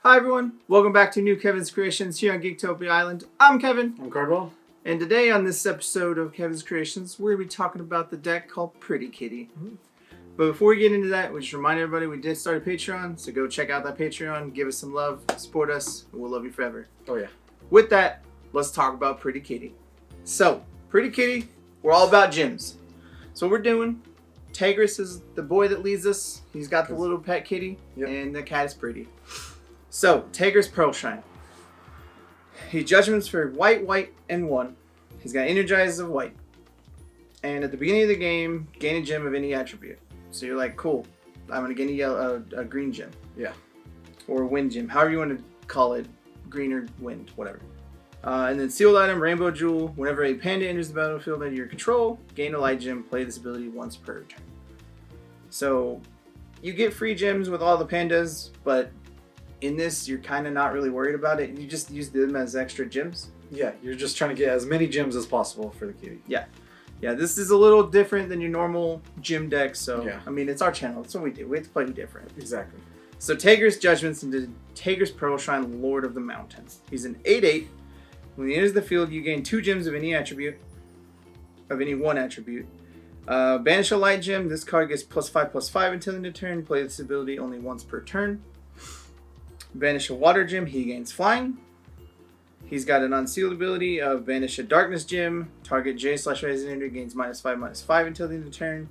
Hi everyone, welcome back to New Kevin's Creations here on Geektopia Island. I'm Kevin. I'm Cardwell. And today on this episode of Kevin's Creations, we're going to be talking about the deck called Pretty Kitty. Mm-hmm. But before we get into that, we just remind everybody we did start a Patreon, so go check out that Patreon, give us some love, support us, and we'll love you forever. Oh yeah. With that, let's talk about Pretty Kitty. So, Pretty Kitty, we're all about gyms. So what we're doing, Taegrus is the boy that leads us. He's got the little pet kitty, and the cat is pretty. So, Taegrus Pearlshine. He judgments for white, and 1. He's got energizes of white. And at the beginning of the game, gain a gem of any attribute. So you're like, cool, I'm going to gain a green gem. Yeah. Or a wind gem, however you want to call it. Green or wind, whatever. And then sealed item, Rainbow Jewel. Whenever a panda enters the battlefield under your control, gain a light gem, play this ability once per turn. So, you get free gems with all the pandas, but in this, you're kind of not really worried about it. You just use them as extra gems. Yeah, you're just trying to get as many gems as possible for the kitty. Yeah. Yeah, this is a little different than your normal gym deck, so, yeah. I mean, it's our channel. That's what we do. We have to play different. Exactly. So, Taegrus judgments into Taegrus Pearlshine, Lord of the Mountain. He's an 8/8. When he enters the field, you gain 2 gems of any attribute, of any one attribute. Banish a light gem. This card gets +5/+5 until the end of turn. Play this ability only once per turn. Banish a water gem. He gains flying. He's got an unsealed ability of Banish a darkness gem. Target J/Resonator gains -5/-5 until the end of the turn.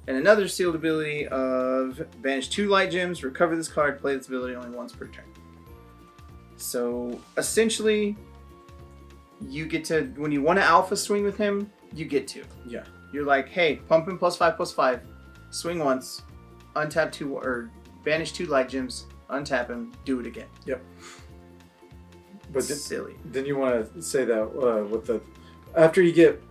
And another sealed ability of Banish 2 light gems. Recover this card. Play this ability only once per turn. So essentially, you get to, when you want to alpha swing with him, you get to. Yeah. You're like, hey, pump him +5/+5, swing once, untap 2, or banish 2 light gems, untap him, do it again. Yep. But silly. Then you want to say that with the, after you get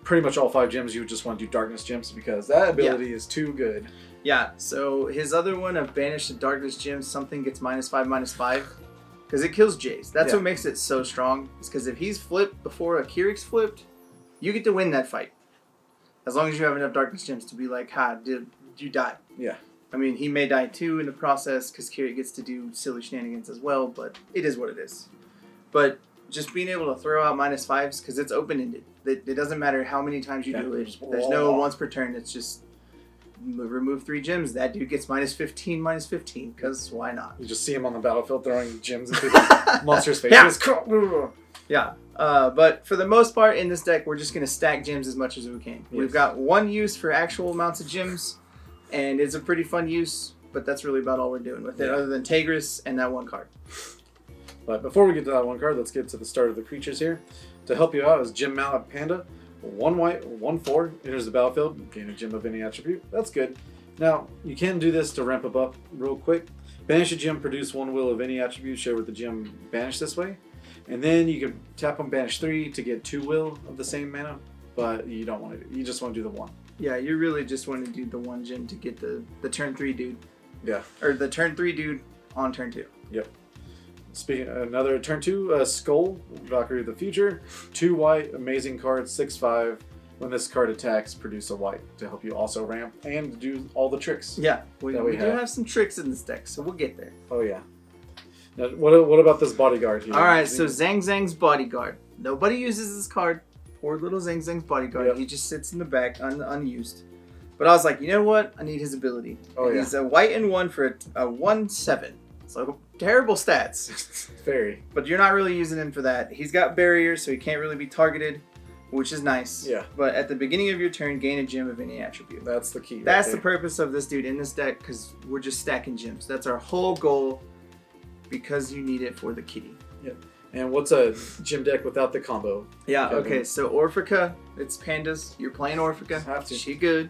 pretty much all 5 gems, you would just want to do darkness gems because that ability is too good. Yeah, so his other one of banish the darkness gem, something gets -5/-5. Because it kills Jace. That's what makes it so strong. It's because if he's flipped before a Kyric's flipped, you get to win that fight. As long as you have enough darkness gems to be like, did you die? Yeah. I mean, he may die too in the process because Kyric gets to do silly shenanigans as well, but it is what it is. But just being able to throw out -5s, because it's open-ended. It doesn't matter how many times you do it. There's no once per turn. It's just remove 3 gems. That dude gets -15, -15, because why not? You just see him on the battlefield throwing gems at the monster's faces. Yeah. But for the most part in this deck, we're just going to stack gems as much as we can. Yes. We've got 1 use for actual amounts of gems, and it's a pretty fun use, but that's really about all we're doing with it, other than Taegrus and that 1 card. But before we get to that 1 card, let's get to the start of the creatures here. To help you out is Gem Mallet Panda. 1 white, 1/4, enters the battlefield, gain a gem of any attribute. That's good. Now, you can do this to ramp up real quick. Banish a gem, produce 1 will of any attribute, share with the gem banished this way. And then you can tap on banish 3 to get 2 will of the same mana, but you don't want to. You just want to do the 1. Yeah, you really just want to do the 1 gem to get the turn 3 dude. Yeah. Or the turn 3 dude on turn 2. Yep. Speaking another turn 2, Skuld, Valkyrie of the Future, 2 white, amazing card, 6/5. When this card attacks, produce a white to help you also ramp and do all the tricks. Yeah, we do have some tricks in this deck, so we'll get there. Oh yeah. Now, what about this Bodyguard here? All right, so Xiang's Bodyguard. Nobody uses this card. Poor little Xiang's Bodyguard. Yep. He just sits in the back, unused. But I was like, you know what? I need his ability. Oh, He's a white and 1 for a 1/7. So terrible stats. Very. But you're not really using him for that. He's got barriers, so he can't really be targeted, which is nice. Yeah. But at the beginning of your turn, gain a gem of any attribute. That's the key. That's the purpose of this dude in this deck, because we're just stacking gems. That's our whole goal, because you need it for the kitty. Yep. And what's a gem deck without the combo? Yeah, okay, so Orphica, it's pandas. You're playing Orphica. Have to. She good.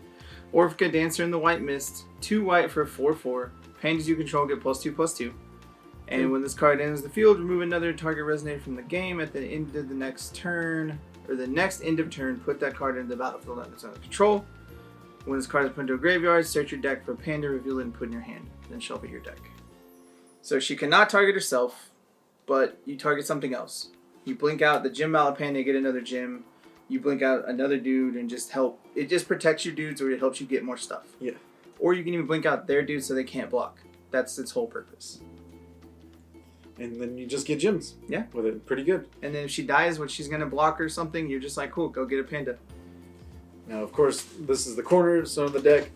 Orphica, Dancer in the White Mist. 2 white for 4/4. Pandas you control get +2/+2. And when this card enters the field, remove another target resonator from the game. At the end of the next turn, or the next end of turn, put that card into the battlefield under its own control. When this card is put into a graveyard, search your deck for a panda, reveal it, and put it in your hand. Then shuffle your deck. So she cannot target herself, but you target something else. You blink out the Gem Mallet Panda, get another gem. You blink out another dude and just help. It just protects your dudes, or it helps you get more stuff. Yeah. Or you can even blink out their dudes so they can't block. That's its whole purpose. And then you just get gems. Yeah. With it. Pretty good. And then if she dies when she's going to block or something, you're just like, cool, go get a panda. Now, of course, this is the cornerstone of the deck.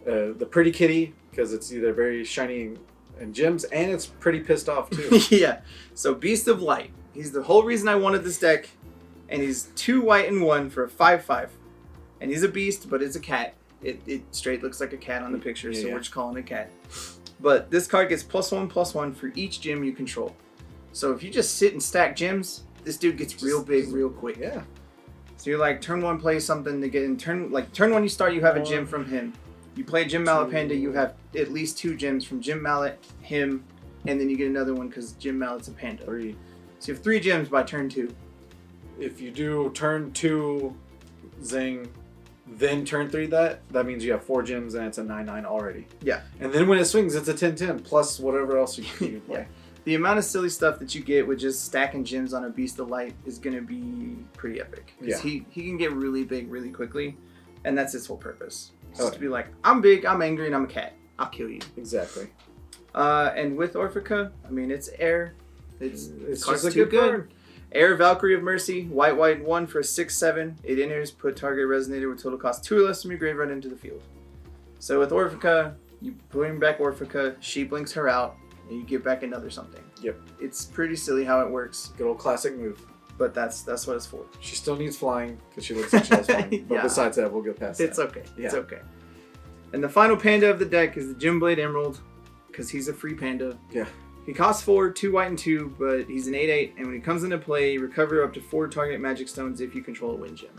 The pretty kitty, because it's either very shiny and gems, and it's pretty pissed off, too. Yeah. So Beast of Light. He's the whole reason I wanted this deck. And he's 2 white and 1 for a 5/5. And he's a beast, but it's a cat. It straight looks like a cat on the picture, so we're just calling it a cat. But this card gets +1/+1 for each gem you control. So if you just sit and stack gems, this dude gets real big real quick. Yeah. So you're like, turn 1, play something to get in. Turn 1 you start, you have a gem from him. You play Gem Mallet Panda, you have at least 2 gems from Gem Mallet, him, and then you get another one because Gem Mallet's a panda. 3. So you have 3 gems by turn 2. If you do turn 2 zing, then turn 3 that means you have 4 gems and it's a 9/9 already. Yeah. And then when it swings, it's a 10/10 plus whatever else you can play. Yeah. The amount of silly stuff that you get with just stacking gems on a Beast of Light is going to be pretty epic. Yeah. He can get really big really quickly, and that's his whole purpose. Just to be like, I'm big, I'm angry, and I'm a cat. I'll kill you. Exactly. And with Orphica, I mean, it's air. It's just a too good card. Air Valkyrie of Mercy, white, 1 for a 6/7. It enters, put target resonator with total cost 2 or less from your graveyard into the field. So with Orphica, you bring back Orphica, she blinks her out, and you get back another something. Yep. It's pretty silly how it works, Good old classic move. but that's what it's for. She still needs flying because she looks like she has flying. But Yeah. besides that, we'll get past It's that. okay. Yeah. It's okay. And the final panda of the deck is the Gem Blade Emerald, because he's a free panda. Yeah. He costs 4, 2 white and 2, but he's an 8/8, and when he comes into play, recover up to 4 target magic stones if you control a wind gem.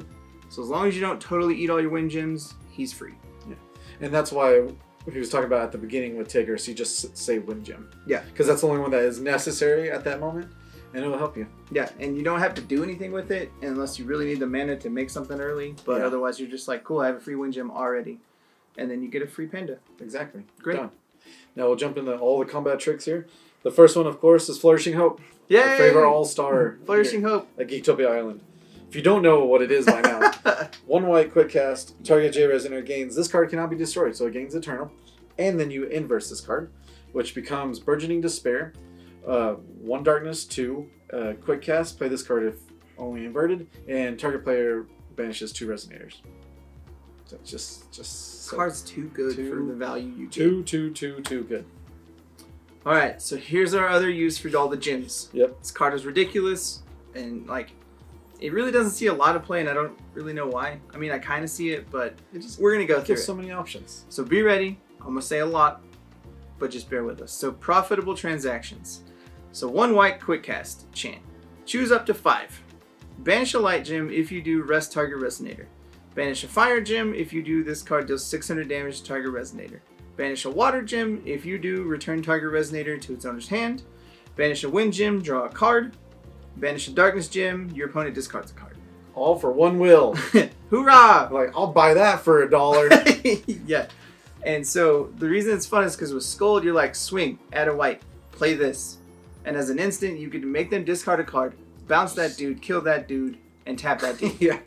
So as long as you don't totally eat all your wind gems, he's free. Yeah. And that's why he was talking about at the beginning with Taegrus, he just say wind gem. Yeah. Because that's the only one that is necessary at that moment, and it will help you. Yeah, and you don't have to do anything with it unless you really need the mana to make something early, but Yeah. otherwise you're just like, cool, I have a free wind gem already. And then you get a free panda. Exactly. Great. Done. Now we'll jump into all the combat tricks here. The first one, of course, is Flourishing Hope. Yay! Our favorite all-star. Flourishing Hope. At Geektopia Island. If you don't know what it is by now, 1 white, quick cast, target J Resonator gains. This card cannot be destroyed, so it gains Eternal. And then you inverse this card, which becomes Burgeoning Despair. 1 darkness, 2 quick cast. Play this card if only inverted, and target player banishes 2 Resonators. So just Card's too good for the value you get. too good. Alright, so here's our other use for all the gems. Yep. This card is ridiculous, and like, it really doesn't see a lot of play, and I don't really know why. I mean, I kind of see it, but we're going to go through There's it. so many options. So be ready. I'm going to say a lot, but just bear with us. So profitable transactions. So 1 white, quick cast, chant. Choose up to 5. Banish a light gem if you do rest target resonator. Banish a fire gem if you do this card deals 600 damage to target resonator. Banish a water gem if you do return target resonator to its owner's hand. Banish a wind gem, draw a card. Banish a darkness gem, your opponent discards a card. All for 1 will. Hoorah! Like, I'll buy that for $1. Yeah. And so the reason it's fun is because with Skuld, you're like, swing, add a white, play this. And as an instant, you can make them discard a card, bounce that dude, kill that dude, and tap that dude. Yeah.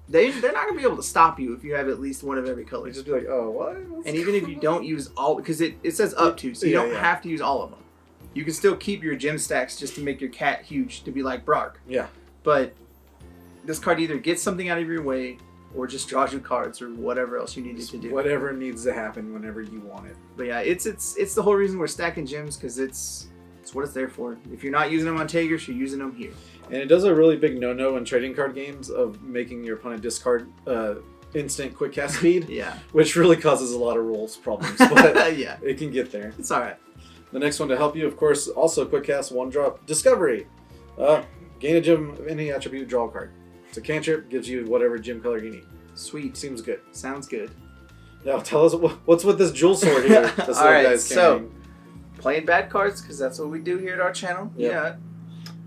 They're not going to be able to stop you if you have at least one of every color. You just be like, oh, what? And even if you don't use all, because it says up to, so you don't have to use all of them. You can still keep your gem stacks just to make your cat huge, to be like Brock. Yeah. But this card either gets something out of your way, or just draws you cards, or whatever else you need it to do. Whatever needs to happen whenever you want it. But yeah, it's the whole reason we're stacking gems, because it's what it's there for. If you're not using them on Taegrus, you're using them here. And it does a really big no-no in trading card games of making your opponent discard instant quick cast speed. Yeah. Which really causes a lot of rules problems, but yeah. it can get there. It's alright. The next one to help you, of course, also quick cast, 1 drop, Discovery. Gain a gem of any attribute, draw a card. It's a cantrip, gives you whatever gem color you need. Sweet. Seems good. Sounds good. Now tell us what's with this jewel sword here. This little Alright, guy's so carrying. playing bad cards, because that's what we do here at our channel. Yep. Yeah.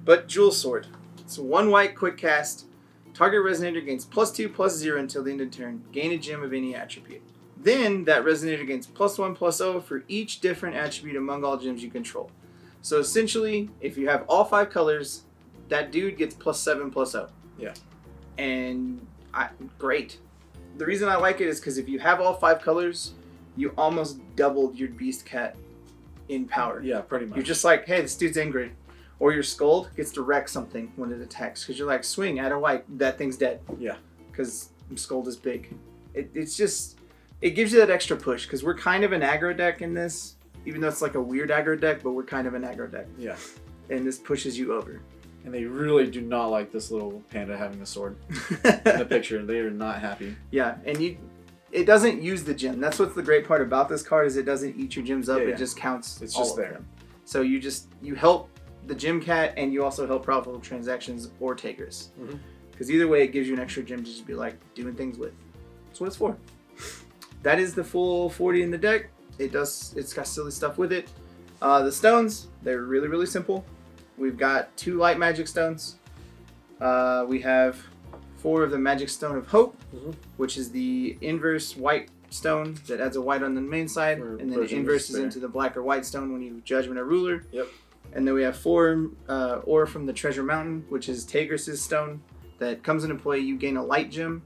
But Jewel Sword. It's 1 white, quick cast. Target Resonator gains +2/+0 until the end of turn. Gain a gem of any attribute. Then that Resonator gains +1/+0 for each different attribute among all gems you control. So essentially, if you have all 5 colors, that dude gets +7/+0. Yeah. And great. The reason I like it is because if you have all 5 colors, you almost doubled your Beast Cat in power. Yeah, pretty much. You're just like, hey, this dude's angry. Or your Skuld gets to wreck something when it attacks. Because you're like, swing, add a white, that thing's dead. Yeah. Because Skuld is big. It's just, it gives you that extra push. Because we're kind of an aggro deck in this. Even though it's like a weird aggro deck, but we're kind of an aggro deck. Yeah. And this pushes you over. And they really do not like this little panda having the sword in the picture. They are not happy. Yeah, and it doesn't use the gem. That's what's the great part about this card is it doesn't eat your gems up. Yeah, it just counts. It's all just of there. Them. So you help the gem cat, and you also help profitable transactions or Taegrus. Because either way, it gives you an extra gem to just be like doing things with. That's what it's for. That is the full 40 in the deck. It's got silly stuff with it. The stones, they're really, really simple. We've got 2 light magic stones. We have 4 of the magic stone of hope, which is the inverse white stone that adds a white on the main side, and then it inverses into the black or white stone when you judgment a ruler. Yep. And then we have 4 ore from the treasure mountain, which is Taegrus' stone that comes into play. You gain a light gem,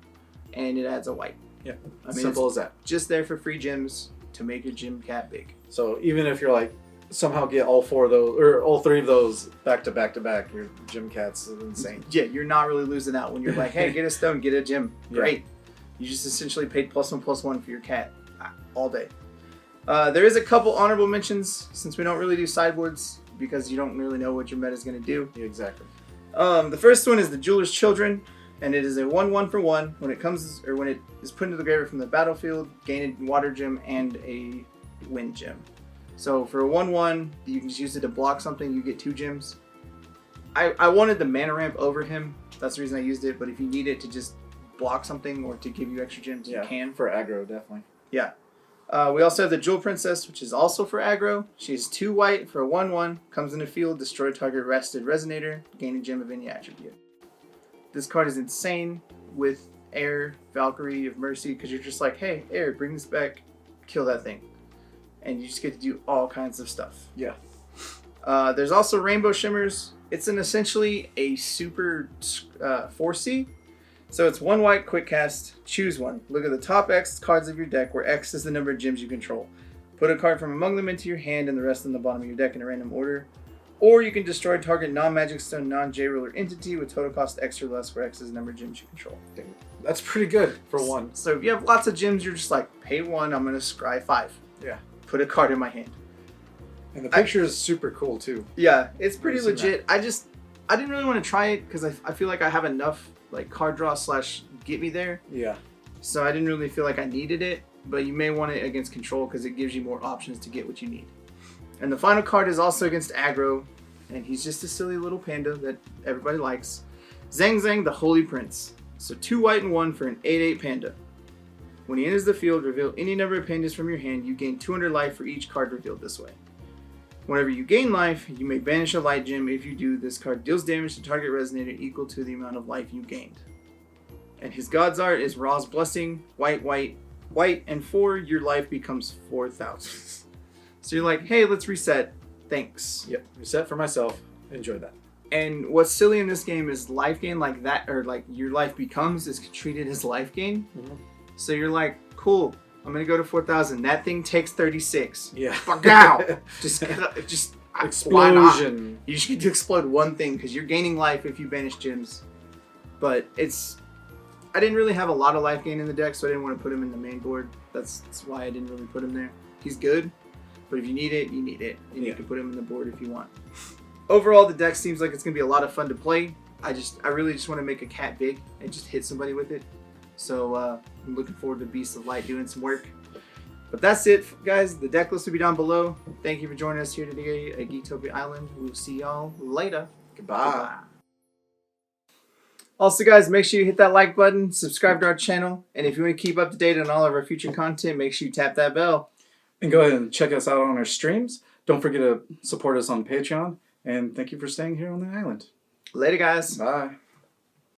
and it adds a white. Yeah, simple as that. Just there for free gems to make your gem cat big. So even if you're like somehow get all 4 of those or all 3 of those back to back to back, your gem cat's insane. Yeah, you're not really losing out when you're like, hey, get a stone, get a gem. Great. You just essentially paid +1/+1 for your cat all day. There is a couple honorable mentions since we don't really do sideboards because you don't really know what your meta is going to do. Yeah, exactly. The first one is the Jeweler's Children, and it is a 1/1 for 1. When it is put into the graveyard from the battlefield, gain a water gem and a wind gem. So for a 1/1, you can just use it to block something. You get 2 gems. I wanted the mana ramp over him. That's the reason I used it. But if you need it to just block something or to give you extra gems, you can. For aggro, definitely. Yeah. We also have the Jewel Princess, which is also for aggro. She's 2 white for a 1/1. Comes in the field, destroy target rested Resonator, gain a gem of any attribute. This card is insane with Air, Valkyrie of Mercy, because you're just like, hey, Air, bring this back, kill that thing. And you just get to do all kinds of stuff. Yeah. There's also Rainbow Shimmers. It's essentially a super 4C. So it's 1 white, quick cast, choose one. Look at the top X cards of your deck, where X is the number of gems you control. Put a card from among them into your hand and the rest on the bottom of your deck in a random order. Or you can destroy target non-magic stone, non-J-ruler entity with total cost X or less, where X is the number of gems you control. That's pretty good for 1. So if you have lots of gems, you're just like, pay 1, I'm going to scry 5. Yeah. Put a card in my hand. And the picture is super cool too. Yeah, it's pretty legit. I didn't really want to try it because I feel like I have enough like card draw / get me there. Yeah. So I didn't really feel like I needed it, but you may want it against control because it gives you more options to get what you need. And the final card is also against aggro, and he's just a silly little panda that everybody likes. Xiang Zhang, the Holy Prince. So 2 white and 1 for an 8/8 panda. When he enters the field, reveal any number of pandas from your hand. You gain 200 life for each card revealed this way. Whenever you gain life, you may banish a light gem. If you do, this card deals damage to target Resonator equal to the amount of life you gained. And his God's Art is Ra's Blessing, white, white, white, and 4, your life becomes 4,000. So you're like, hey, let's reset. Thanks. Yep. Reset for myself. Enjoy that. And what's silly in this game is life gain like that, or like your life becomes, is treated as life gain. So you're like, cool, I'm going to go to 4,000. That thing takes 36. Yeah. Fuck out. Just explosion. You just get to explode one thing because you're gaining life if you banish gems. But I didn't really have a lot of life gain in the deck, so I didn't want to put him in the main board. That's why I didn't really put him there. He's good, but if you need it, you need it. And you can put him in the board if you want. Overall, the deck seems like it's going to be a lot of fun to play. I really just want to make a cat big and just hit somebody with it. So I'm looking forward to Beast of Light doing some work. But that's it, guys. The deck list will be down below. Thank you for joining us here today at Geektopia Island. We'll see y'all later. Goodbye. Also, guys, make sure you hit that like button, subscribe to our channel, and if you want to keep up to date on all of our future content, make sure you tap that bell. And go ahead and check us out on our streams. Don't forget to support us on Patreon. And thank you for staying here on the island. Later, guys. Bye.